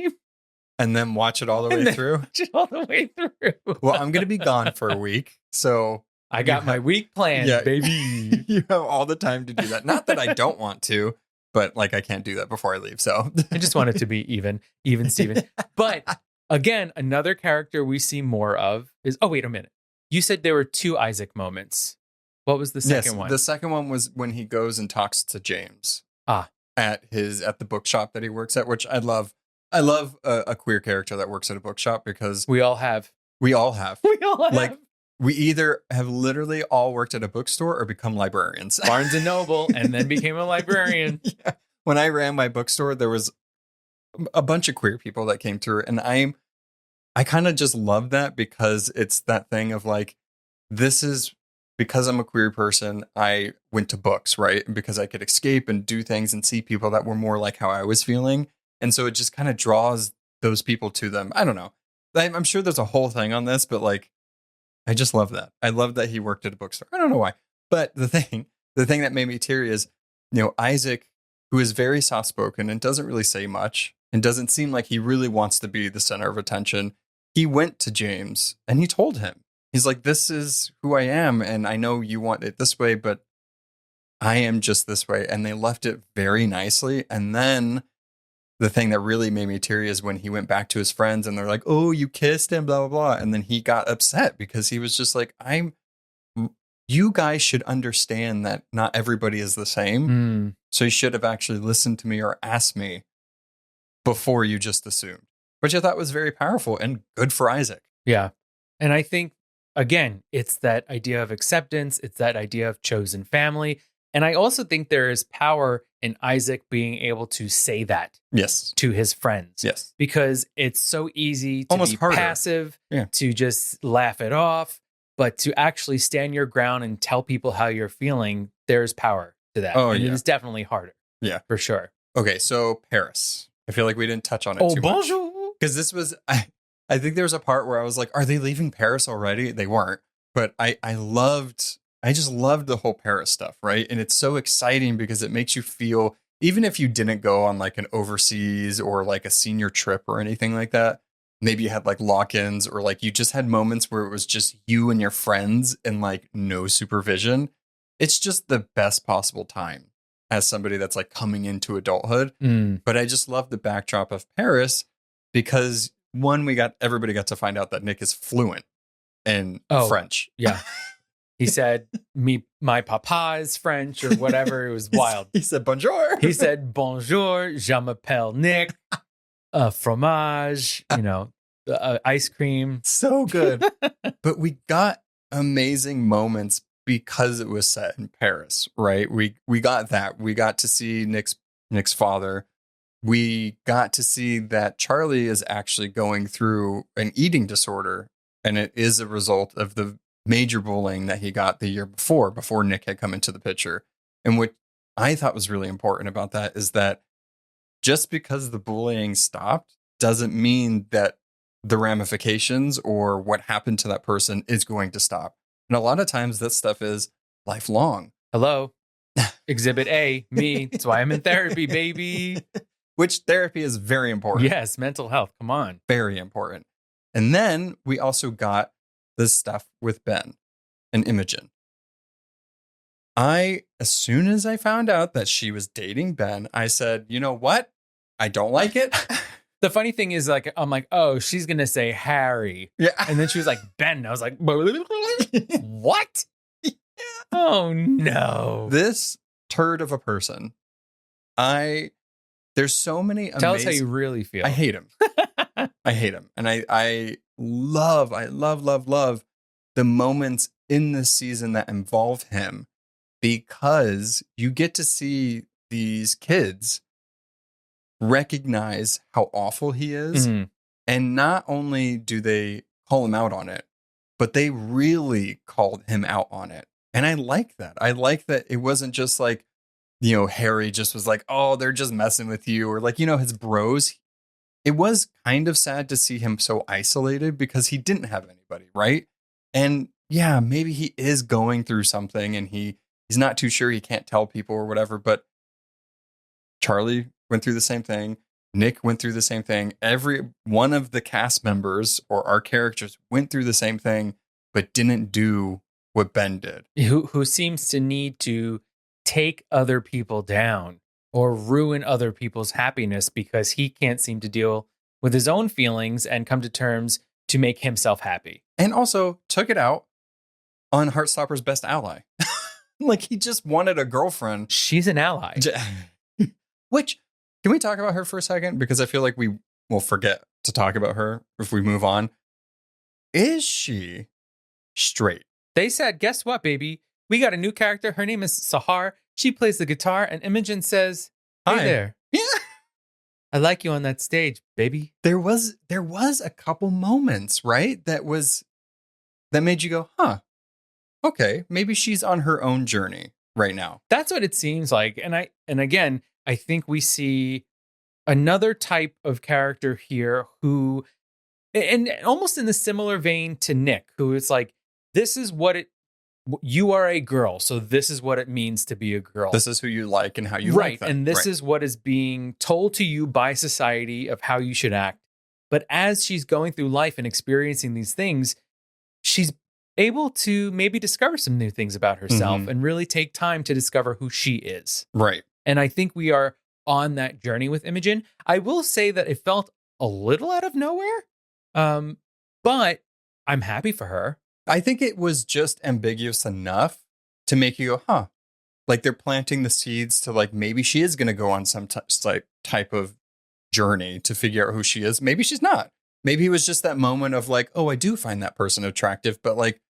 And then watch it all the way through? Watch it all the way through. Well, I'm going to be gone for a week. So I got my week planned, baby. You have all the time to do that. Not that I don't want to, but like I can't do that before I leave. So I just want it to be even Steven. But again, another character we see more of is, oh, wait a minute. You said there were 2 Isaac moments. What was the second one? The second one was when he goes and talks to James at the bookshop that he works at, which I love. I love a queer character that works at a bookshop because we all have. Like, we either have literally all worked at a bookstore or become librarians. Barnes and Noble, and then became a librarian. Yeah. When I ran my bookstore, there was a bunch of queer people that came through, and I kind of just love that because it's that thing of like, this is because I'm a queer person, I went to books, right? And because I could escape and do things and see people that were more like how I was feeling. And so it just kind of draws those people to them. I don't know. I'm sure there's a whole thing on this, but like, I just love that. I love that he worked at a bookstore. I don't know why. But the thing that made me teary is, Isaac, who is very soft-spoken and doesn't really say much and doesn't seem like he really wants to be the center of attention. He went to James and he told him, he's like, this is who I am. And I know you want it this way, but I am just this way. And they left it very nicely. And then the thing that really made me teary is when he went back to his friends and they're like, oh, you kissed him, blah, blah, blah. And then he got upset because he was just like, you guys should understand that not everybody is the same. So you should have actually listened to me or asked me before you just assumed, which I thought was very powerful and good for Isaac. Yeah. And I think, again, it's that idea of acceptance. It's that idea of chosen family. And I also think there is power in Isaac being able to say that to his friends. Yes. Because it's so easy to almost be harder. Passive, to just laugh it off, but to actually stand your ground and tell people how you're feeling, there's power to that. And it is definitely harder. Yeah. For sure. Okay, so Paris. I feel like we didn't touch on it too much. Because this was, I think there was a part where I was like, are they leaving Paris already? They weren't. But I just loved the whole Paris stuff, right? And it's so exciting because it makes you feel, even if you didn't go on like an overseas or like a senior trip or anything like that, maybe you had like lock-ins or like you just had moments where it was just you and your friends and like no supervision. It's just the best possible time as somebody that's like coming into adulthood. But I just love the backdrop of Paris because everybody got to find out that Nick is fluent in French. Yeah. He said, my papa is French or whatever. It was wild. He said, bonjour. He said, bonjour, je m'appelle Nick, fromage, ice cream. So good. But we got amazing moments because it was set in Paris, right? We got that. We got to see Nick's father. We got to see that Charlie is actually going through an eating disorder. And it is a result of the major bullying that he got the year before Nick had come into the picture. And what I thought was really important about that is that just because the bullying stopped doesn't mean that the ramifications or what happened to that person is going to stop. And a lot of times that stuff is lifelong. Hello. Exhibit A, me. That's why I'm in therapy, baby. Which therapy is very important. Yes, mental health. Come on. Very important. And then we also got this stuff with Ben and Imogen. As soon as I found out that she was dating Ben, I said, you know what? I don't like it. The funny thing is, like, I'm like, oh, she's going to say Harry. Yeah. And then she was like, Ben. I was like, what? Yeah. Oh, no. This turd of a person. There's so many amazing... Tell us how you really feel. I hate him. I hate him. And I love the moments in this season that involve him because you get to see these kids recognize how awful he is. Mm-hmm. And not only do they call him out on it, but they really called him out on it. And I like that. I like that it wasn't just like, Harry just was like, oh, they're just messing with you. Or like, his bros. It was kind of sad to see him so isolated because he didn't have anybody, right? And yeah, maybe he is going through something and he's not too sure, he can't tell people or whatever, but Charlie went through the same thing. Nick went through the same thing. Every one of the cast members or our characters went through the same thing, but didn't do what Ben did. Who seems to need to take other people down or ruin other people's happiness because he can't seem to deal with his own feelings and come to terms to make himself happy. And also took it out on Heartstopper's best ally. Like, he just wanted a girlfriend. She's an ally. Which, can we talk about her for a second? Because I feel like we will forget to talk about her if we move on. Is she straight? They said, guess what, baby? We got a new character. Her name is Sahar. She plays the guitar, and Imogen says, hey Hi. there. Yeah. I like you on that stage, baby. There was a couple moments, right? That made you go, huh, okay, maybe she's on her own journey right now. That's what it seems like. And again, I think we see another type of character here who, and almost in the similar vein to Nick, who is like, this is you are a girl, so this is what it means to be a girl. This is who you like and how you right, like them. and this is what is being told to you by society of how you should act. But as she's going through life and experiencing these things, she's able to maybe discover some new things about herself and really take time to discover who she is. Right. And I think we are on that journey with Imogen. I will say that it felt a little out of nowhere, but I'm happy for her. I think it was just ambiguous enough to make you go, huh. Like, they're planting the seeds to, like, maybe she is going to go on some type of journey to figure out who she is. Maybe she's not. Maybe it was just that moment of like, oh, I do find that person attractive, but like,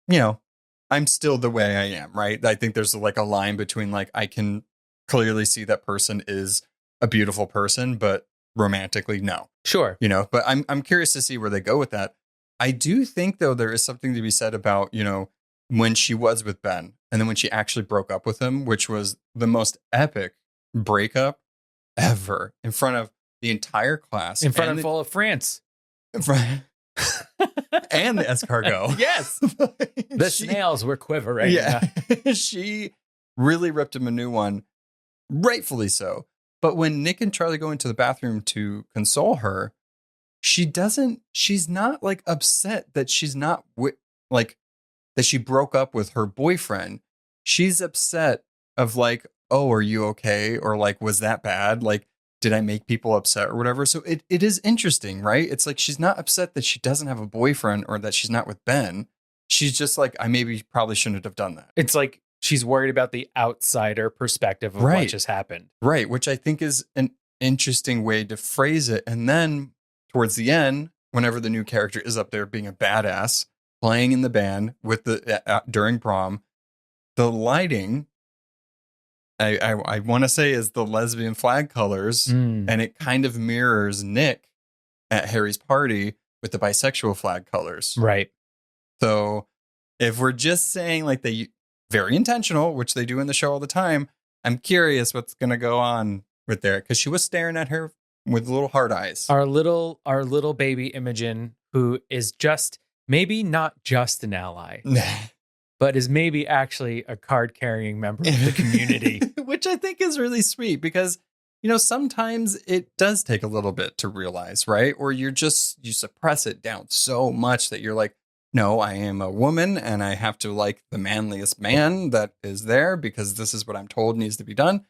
you know, I'm still the way I am, right? I think there's like a line between like, I can clearly see that person is a beautiful person, but romantically, no. Sure. You know, but I'm curious to see where they go with that. I do think, though, there is something to be said about, you know, when she was with Ben and then when she actually broke up with him, which was the most epic breakup ever in front of the entire class. In front of all of France. And the escargot. Yes. The snails were quivering. Yeah. She really ripped him a new one, rightfully so. But when Nick and Charlie go into the bathroom to console her, she's not like upset that she's not like that she broke up with her boyfriend. She's upset of like, oh, are you okay? Or like, was that bad? Like, did I make people upset or whatever? So it is interesting, right? It's like, she's not upset that she doesn't have a boyfriend or that she's not with Ben. She's just like, I probably shouldn't have done that. It's like she's worried about the outsider perspective of what just happened. Right. Which I think is an interesting way to phrase it. And then towards the end, whenever the new character is up there being a badass, playing in the band with during prom, the lighting, I want to say, is the lesbian flag colors, and it kind of mirrors Nick at Harry's party with the bisexual flag colors. Right. So if we're just saying like they very intentional, which they do in the show all the time, I'm curious what's going to go on with there, because she was staring at her with little hard eyes. Our little baby Imogen, who is just maybe not just an ally, but is maybe actually a card-carrying member of the community. Which I think is really sweet because, you know, sometimes it does take a little bit to realize, right? Or you suppress it down so much that you're like, no, I am a woman and I have to like the manliest man that is there because this is what I'm told needs to be done.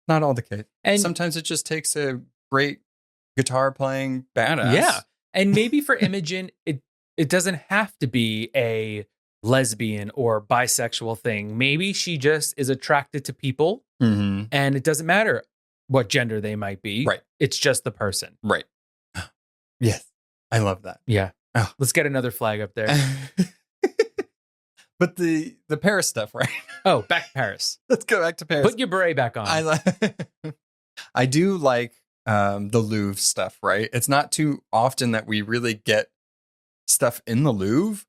Not all the case. And sometimes it just takes a great guitar playing badass. Yeah. And maybe for Imogen, it doesn't have to be a lesbian or bisexual thing. Maybe she just is attracted to people and it doesn't matter what gender they might be. Right. It's just the person. Right. Yes. I love that. Yeah. Oh. Let's get another flag up there. But the Paris stuff, right? Oh, back to Paris. Let's go back to Paris. Put your beret back on. I do like the Louvre stuff, right? It's not too often that we really get stuff in the Louvre.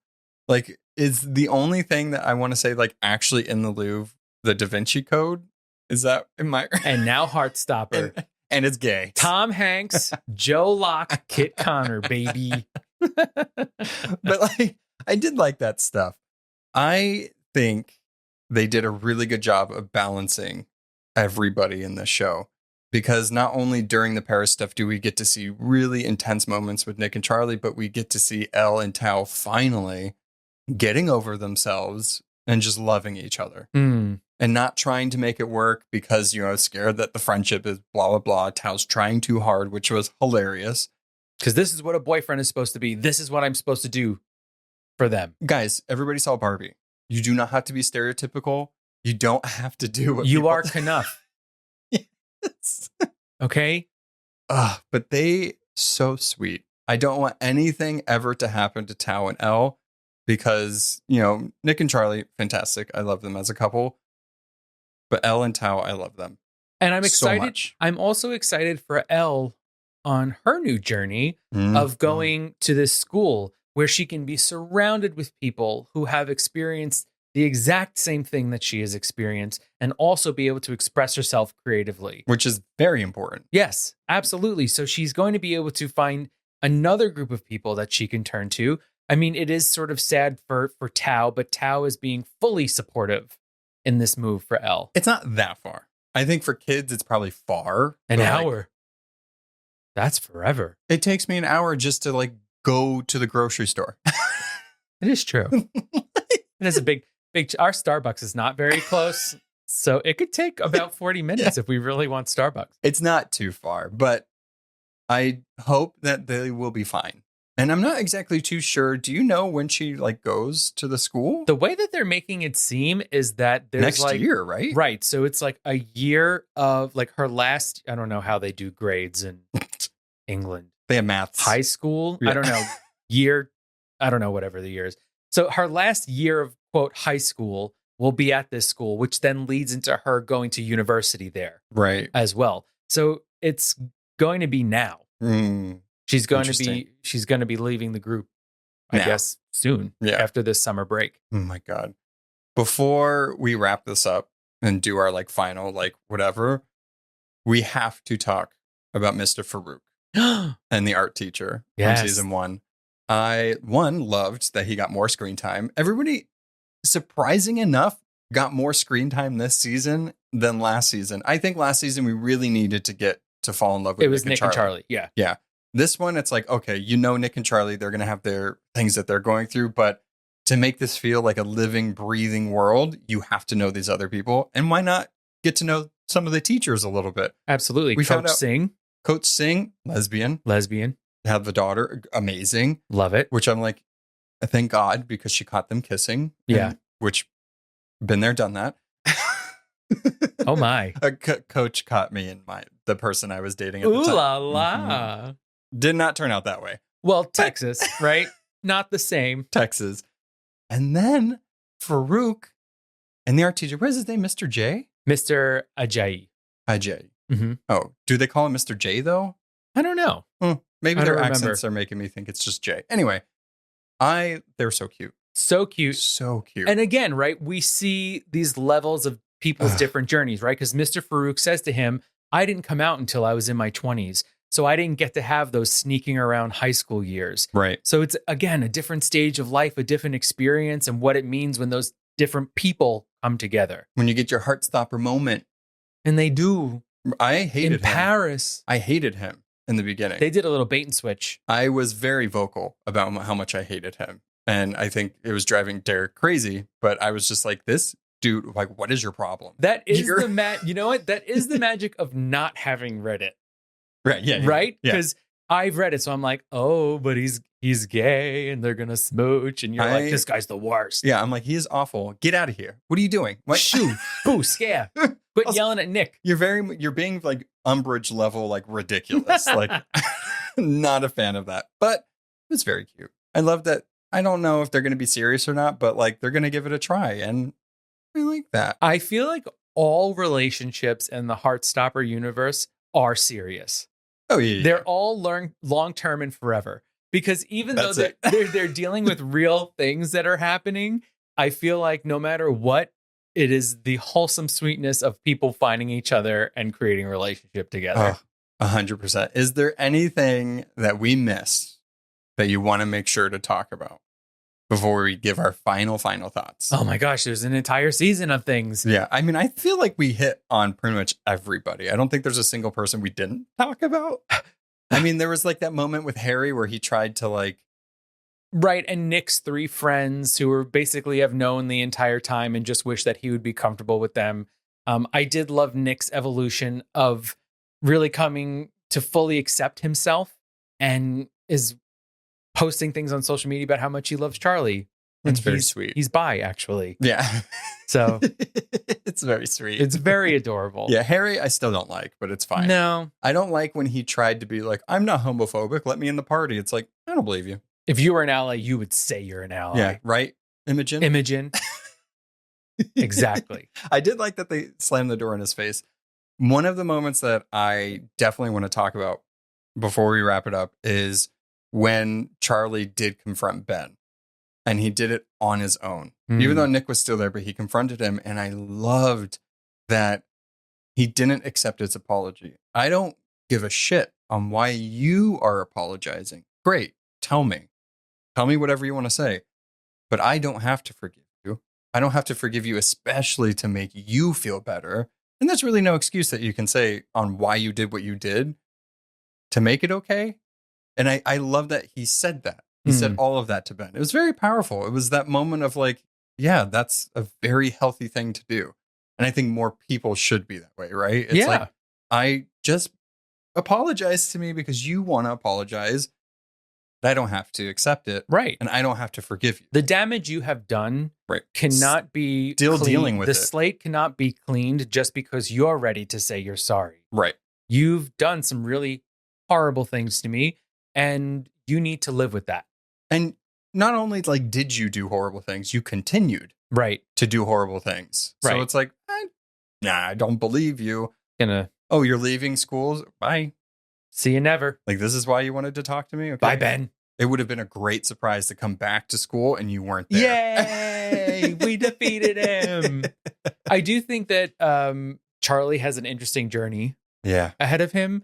Like, is the only thing that I want to say, like, actually in the Louvre, the Da Vinci Code? Is that in my... And now Heartstopper. And it's gay. Tom Hanks, Joe Locke, Kit Connor, baby. But like, I did like that stuff. I think they did a really good job of balancing everybody in this show, because not only during the Paris stuff do we get to see really intense moments with Nick and Charlie, but we get to see Elle and Tao finally getting over themselves and just loving each other. Mm. And not trying to make it work because, scared that the friendship is blah, blah, blah. Tao's trying too hard, which was hilarious. Because this is what a boyfriend is supposed to be. This is what I'm supposed to do for them. Guys, everybody saw Barbie. You do not have to be stereotypical. You don't have to do what you are Knuff. Yes. Okay? But they, so sweet. I don't want anything ever to happen to Tao and Elle because, Nick and Charlie, fantastic. I love them as a couple. But Elle and Tao, I love them. And I'm excited. So much. I'm also excited for Elle on her new journey of going to this school where she can be surrounded with people who have experienced the exact same thing that she has experienced and also be able to express herself creatively. Which is very important. Yes, absolutely. So she's going to be able to find another group of people that she can turn to. I mean, it is sort of sad for Tao, but Tao is being fully supportive in this move for Elle. It's not that far. I think for kids, it's probably far. An hour. That's forever. It takes me an hour just to go to the grocery store. It is true. It is a big, our Starbucks is not very close. So it could take about 40 minutes if we really want Starbucks. It's not too far, but I hope that they will be fine. And I'm not exactly too sure. Do you know when she goes to the school? The way that they're making it seem is that there's next year, right? Right. So it's a year of her last, I don't know how they do grades in England. They have maths. High school. Yeah. I don't know. Year. I don't know, whatever the year is. So her last year of quote high school will be at this school, which then leads into her going to university there. Right. As well. So it's going to be now. She's going to be leaving the group, I guess, soon after this summer break. Oh my God. Before we wrap this up and do our final whatever, we have to talk about Mr. Farouk and the art teacher from season 1. I loved that he got more screen time. Everybody, surprising enough, got more screen time this season than last season. I think last season we really needed to get to fall in love with Nick and Charlie. Yeah. Yeah. This one, it's okay, Nick and Charlie, they're going to have their things that they're going through. But to make this feel like a living, breathing world, you have to know these other people. And why not get to know some of the teachers a little bit? Absolutely. We found out Coach Singh, lesbian. Have a daughter. Amazing. Love it. Which I'm thank God, because she caught them kissing. Yeah. Which, been there, done that. Oh my. Coach caught me in the person I was dating at the time. Ooh la la. Did not turn out that way. Well, Texas, right? Not the same. Texas. And then Farouk and the art teacher, what is his name? Mr. J? Mr. Ajayi. Ajay. Mm-hmm. Oh, do they call him Mr. J though? I don't know. Maybe their accents are making me think it's just J. Anyway, they're so cute. So cute. So cute. And again, right, we see these levels of people's different journeys, right? Because Mr. Farouk says to him, I didn't come out until I was in my 20s. So I didn't get to have those sneaking around high school years. Right. So it's, again, a different stage of life, a different experience, and what it means when those different people come together. When you get your Heartstopper moment. And they do. I hated him. In Paris. I hated him in the beginning. They did a little bait and switch. I was very vocal about how much I hated him. And I think it was driving Derek crazy. But I was just this dude, what is your problem? That is you know what? That is the magic of not having read it. Right. Yeah. Right? Because I've read it. So I'm oh, but he's gay and they're going to smooch. And you're this guy's the worst. Yeah. I'm he is awful. Get out of here. What are you doing? What? Shoo. Boo. Scare. Quit also, yelling at Nick. You're being Umbridge level, ridiculous. Not a fan of that. But it was very cute. I love that. I don't know if they're going to be serious or not, but they're going to give it a try. And I like that. I feel all relationships in the Heartstopper universe are serious. Oh, yeah. They're all long-term and forever. Because even though they're dealing with real things that are happening, I feel no matter what, it is the wholesome sweetness of people finding each other and creating a relationship together. 100%. Is there anything that we missed that you want to make sure to talk about before we give our final thoughts? Oh my gosh, there's an entire season of things. Yeah. I mean, I feel we hit on pretty much everybody. I don't think there's a single person we didn't talk about. I mean, there was that moment with Harry where he tried to Right. And Nick's 3 friends who are basically have known the entire time and just wish that he would be comfortable with them. I did love Nick's evolution of really coming to fully accept himself and is posting things on social media about how much he loves Charlie. It's very sweet. He's bi, actually. Yeah. So it's very sweet. It's very adorable. Yeah. Harry, I still don't like, but it's fine. No. I don't like when he tried to be like, I'm not homophobic. Let me in the party. It's like, I don't believe you. If you were an ally, you would say you're an ally. Yeah. Right. Imogen. Exactly. I did like that they slammed the door in his face. One of the moments that I definitely want to talk about before we wrap it up is when Charlie did confront Ben. And he did it on his own, even though Nick was still there, but he confronted him. And I loved that he didn't accept his apology. I don't give a shit on why you are apologizing. Great. Tell me whatever you want to say, but I don't have to forgive you. I don't have to forgive you, especially to make you feel better. And there's really no excuse that you can say on why you did what you did to make it okay. And I love that he said that. He said all of that to Ben. It was very powerful. It was that moment of like, yeah, that's a very healthy thing to do. And I think more people should be that way, right? It's like, I just apologize to me because you want to apologize. But I don't have to accept it. Right. And I don't have to forgive you. The damage you have done cannot be still cleaned. Dealing with the it. slate cannot be cleaned just because you're ready to say you're sorry. Right. You've done some really horrible things to me, and you need to live with that. And not only like did you do horrible things, you continued to do horrible things. So it's like, I don't believe you. Oh, you're leaving schools? Bye. See you never. Like, this is why you wanted to talk to me? Okay. Bye, Ben. It would have been a great surprise to come back to school and you weren't there. Yay! We defeated him. I do think that Charlie has an interesting journey ahead of him.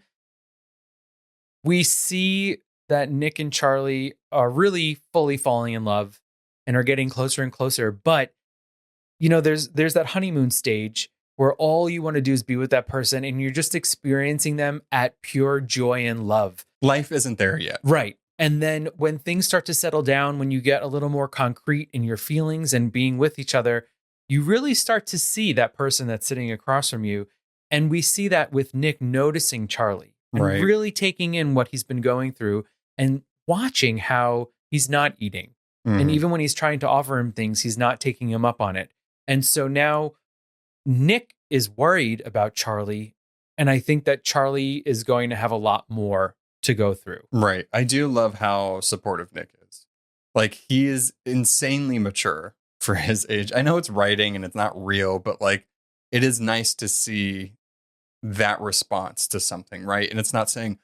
We see that Nick and Charlie are really fully falling in love and are getting closer and closer. But, you know, there's that honeymoon stage where all you want to do is be with that person and you're just experiencing them at pure joy and love. Life isn't there yet. Right. And then when things start to settle down, when you get a little more concrete in your feelings and being with each other, you really start to see that person that's sitting across from you. And we see that with Nick noticing Charlie and really taking in what he's been going through and watching how he's not eating. And even when he's trying to offer him things, he's not taking him up on it. And so now Nick is worried about Charlie. And I think that Charlie is going to have a lot more to go through. Right. I do love how supportive Nick is. Like, he is insanely mature for his age. I know it's writing and it's not real, but like, it is nice to see that response to something, right? And it's not saying,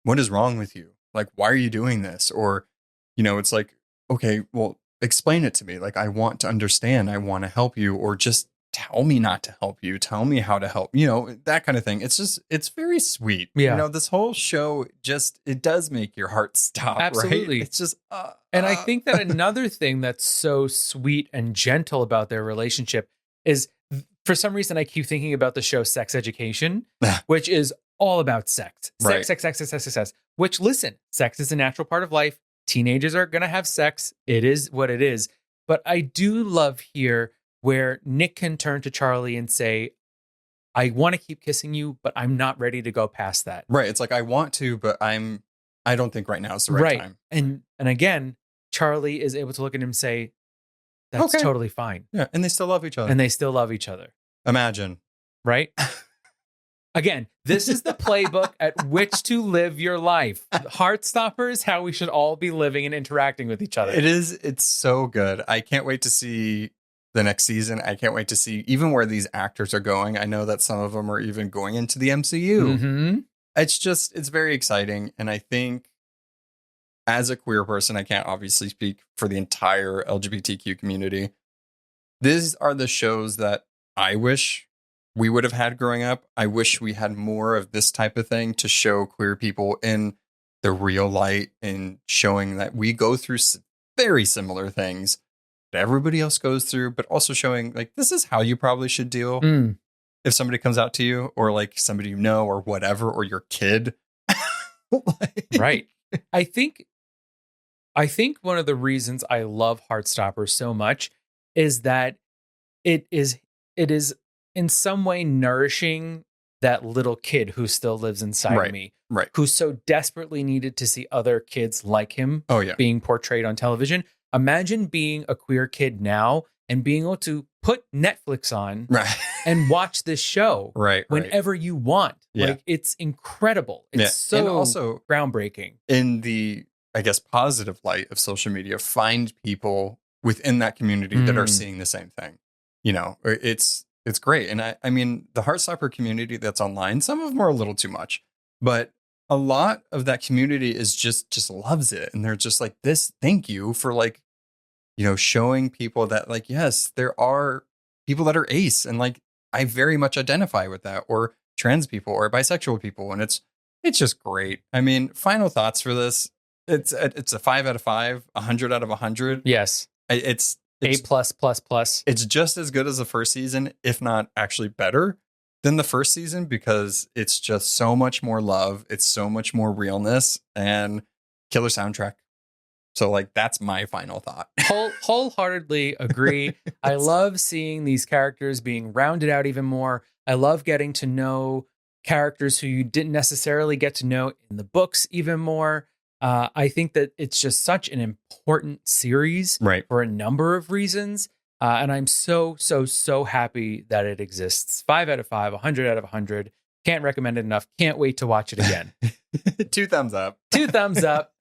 what is wrong with you? Like, why are you doing this? Or, you know, it's like, okay, well, explain it to me. Like, I want to understand. I want to help you. Or just tell me not to help you. Tell me how to help, you know, that kind of thing. It's just, it's very sweet. Yeah. You know, this whole show just, it does make your heart stop. Absolutely. Right? It's just, and I think that another thing that's so sweet and gentle about their relationship is, for some reason, I keep thinking about the show Sex Education, which is all about sex. Sex. Which, listen, sex is a natural part of life. Teenagers are going to have sex. It is what it is. But I do love here where Nick can turn to Charlie and say, I want to keep kissing you, but I'm not ready to go past that. Right. It's like, I want to, but I don't think right now is the right time. And again, Charlie is able to look at him and say, that's totally fine. Yeah. And they still love each other. Imagine. Right? Again, this is the playbook at which to live your life. Heartstopper is how we should all be living and interacting with each other. It is. It's so good. I can't wait to see the next season. I can't wait to see even where these actors are going. I know that some of them are even going into the MCU. Mm-hmm. It's very exciting. And I think as a queer person, I can't obviously speak for the entire LGBTQ community. These are the shows that I wish we would have had growing up. I wish we had more of this type of thing to show queer people in the real light and showing that we go through very similar things that everybody else goes through, but also showing like, this is how you probably should deal if somebody comes out to you or like somebody you know or whatever, or your kid. Right. I think I think one of the reasons I love Heartstopper so much is that it is in some way nourishing that little kid who still lives inside me, Right. who so desperately needed to see other kids like him Oh, yeah. being portrayed on television. Imagine being a queer kid now and being able to put Netflix on Right. and watch this show Right. whenever you want. Yeah. Like, it's incredible. It's so and also groundbreaking. in the, I guess, positive light of social media, find people within that community that are seeing the same thing. You know, it's great. And I mean, the Heartstopper community that's online, some of them are a little too much, but a lot of that community is just loves it. And they're just like, this, thank you for, like, you know, showing people that, like, yes, there are people that are ace, and like, I very much identify with that, or trans people or bisexual people. And it's just great. I mean, final thoughts for this. It's a 5 out of 5, 100 out of 100. Yes. It's A+++. It's just as good as the first season, if not actually better than the first season, because it's just so much more love. It's so much more realness, and killer soundtrack. So, like, that's my final thought. Wholeheartedly agree. I love seeing these characters being rounded out even more. I love getting to know characters who you didn't necessarily get to know in the books even more. I think that it's just such an important series for a number of reasons. And I'm so happy that it exists. 5 out of 5, 100 out of 100. Can't recommend it enough. Can't wait to watch it again. 2 thumbs up. 2 thumbs up.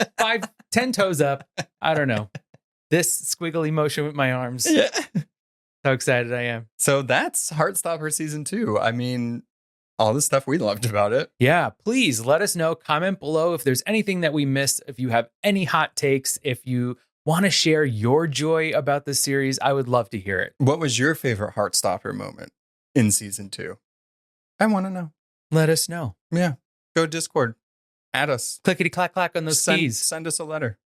10 toes up. I don't know. This squiggly motion with my arms. Yeah. How excited I am. So that's Heartstopper season 2. I mean, all the stuff we loved about it. Yeah, please let us know. Comment below if there's anything that we missed. If you have any hot takes, if you want to share your joy about this series, I would love to hear it. What was your favorite Heartstopper moment in season 2? I want to know. Let us know. Yeah. Go Discord. Add us. Clickety clack clack on those keys. Send us a letter.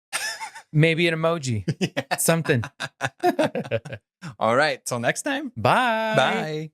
Maybe an emoji. Something. All right. Till next time. Bye. Bye.